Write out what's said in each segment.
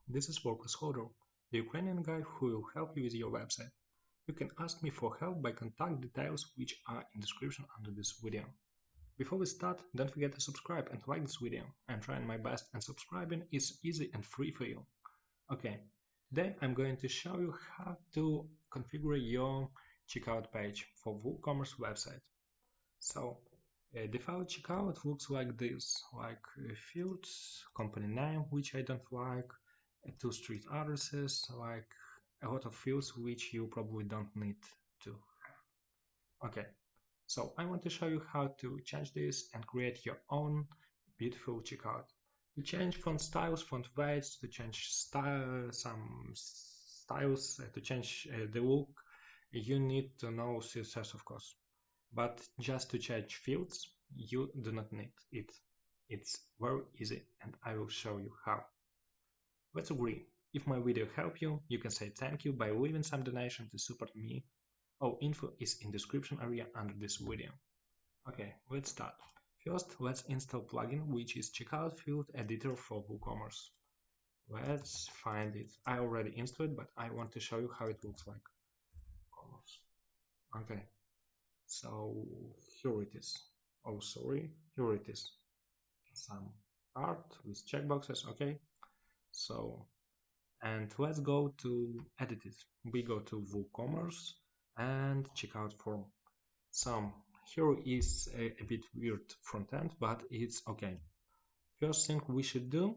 this is wpholdercom, the Ukrainian guy who will help you with your website. You can ask me for help by contact details which are in description under this video. Before we start, don't forget to subscribe and like this video. I'm trying my best and subscribing is easy and free for you. Okay, today I'm going to show you how to configure your checkout page for WooCommerce website. So, default checkout looks like this, like fields, company name, which I don't like, two street addresses, like a lot of fields which you probably don't need to have. Okay, so I want to show you how to change this and create your own beautiful checkout. To change font styles, font weights, to change some styles, to change the look, you need to know CSS, of course. But just to change fields, you do not need it. It's very easy and I will show you how. Let's agree. If my video helped you, you can say thank you by leaving some donation to support me. All info is in description area under this video. Okay, let's start. First, let's install plugin which is checkout field editor for WooCommerce. Let's find it. I already installed it, but I want to show you how it looks like. Commerce. Okay. So here it is. Oh, sorry, here it is. Some art with checkboxes. Okay. So, and let's go to edit it. We go to WooCommerce and checkout form. So here is a bit weird front end, but it's okay. First thing we should do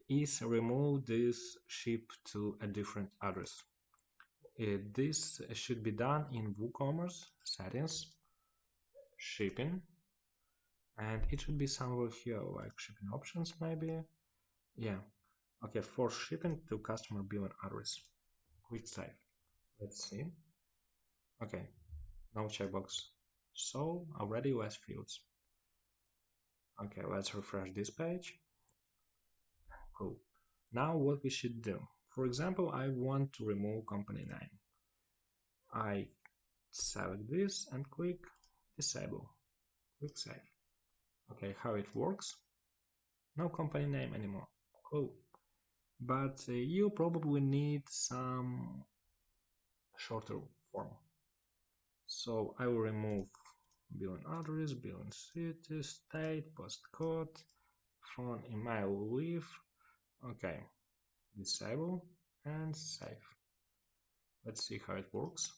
is remove this ship to a different address. This should be done in WooCommerce settings, shipping, and it should be somewhere here, like shipping options maybe. Yeah, okay, for shipping to customer billing address. Click save. Let's see. Okay, no checkbox. So already less fields. Okay, let's refresh this page. Cool. Now what we should do. For example, I want to remove company name. I select this and click disable. Click save. Okay, how it works? No company name anymore. Cool. But you probably need some shorter form. So I will remove billing address, billing city, state, postcode, phone, email, leave. Okay, disable and save. Let's see how it works.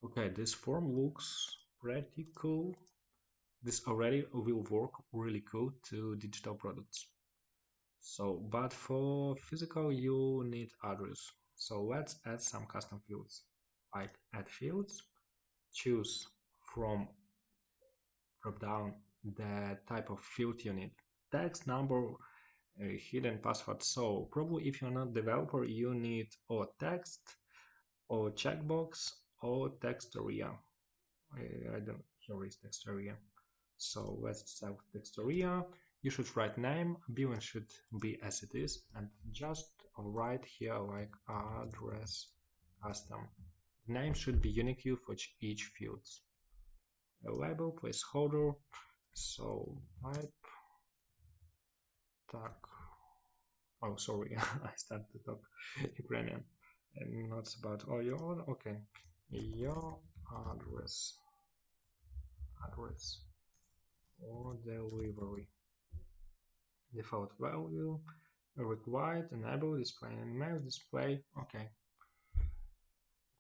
Okay, this form looks pretty cool. This already will work really cool to digital products. So, but for physical you need address. So let's add some custom fields. Like add fields, choose from drop down the type of field you need. Text, number, hidden password. So probably if you're not developer, you need or text or checkbox or text area. I don't, here is text area. So let's select text area. You should write name, billing should be as it is, and just write here like address custom. The name should be unique for each field. A label, placeholder, so type tag. Oh, sorry, I started to talk Ukrainian. And not about oh your order. Okay, your address or delivery. Default value required, enable display and email display. Okay,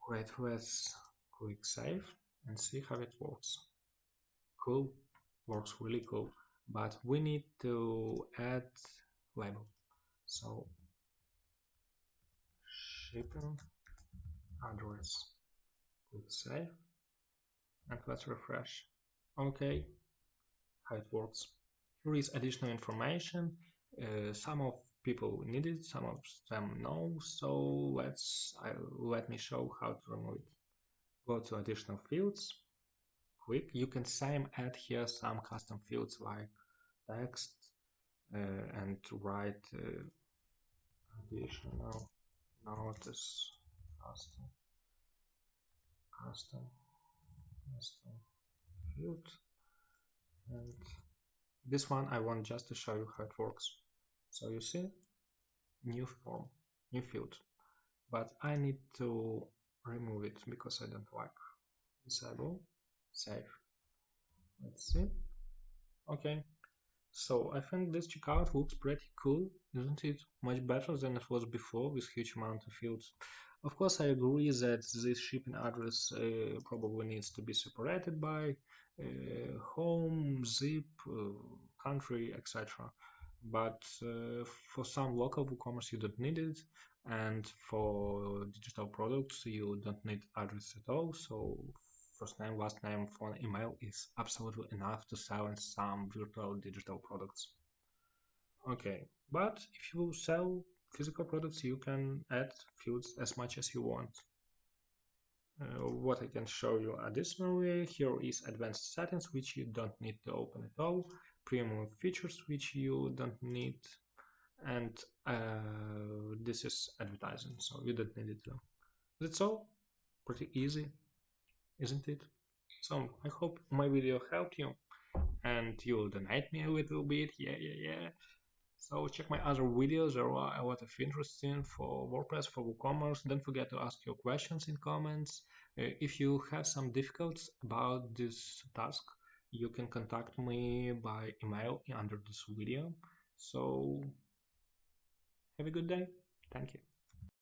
great. Let's click save and see how it works. Cool, works really cool, but we need to add label. So shipping address, click save and let's refresh. Okay, how it works. Here is additional information. Some of people need it, some of them no. So let me show how to remove it. Go to additional fields. Click. You can same add here some custom fields like text and write additional notice custom field, and this one I want just to show you how it works. So you see, new form, new field, but I need to remove it because I don't like. Disable, save. Let's see. Okay. So I think this checkout looks pretty cool, isn't it? Much better than it was before with huge amount of fields. Of course, I agree that this shipping address probably needs to be separated by home, zip, country, etc. But for some local WooCommerce, you don't need it, and for digital products, you don't need address at all. So first name, last name, phone, email is absolutely enough to sell in some virtual digital products. Okay, but if you sell physical products, you can add fields as much as you want. What I can show you additionally here is advanced settings, which you don't need to open at all, premium features, which you don't need, and this is advertising, so you don't need it too. That's all. Pretty easy, isn't it? So I hope my video helped you and you'll donate me a little bit. Yeah. So check my other videos. There are a lot of interesting for WordPress, for WooCommerce. Don't forget to ask your questions in comments. If you have some difficulties about this task, you can contact me by email under this video. So have a good day. Thank you.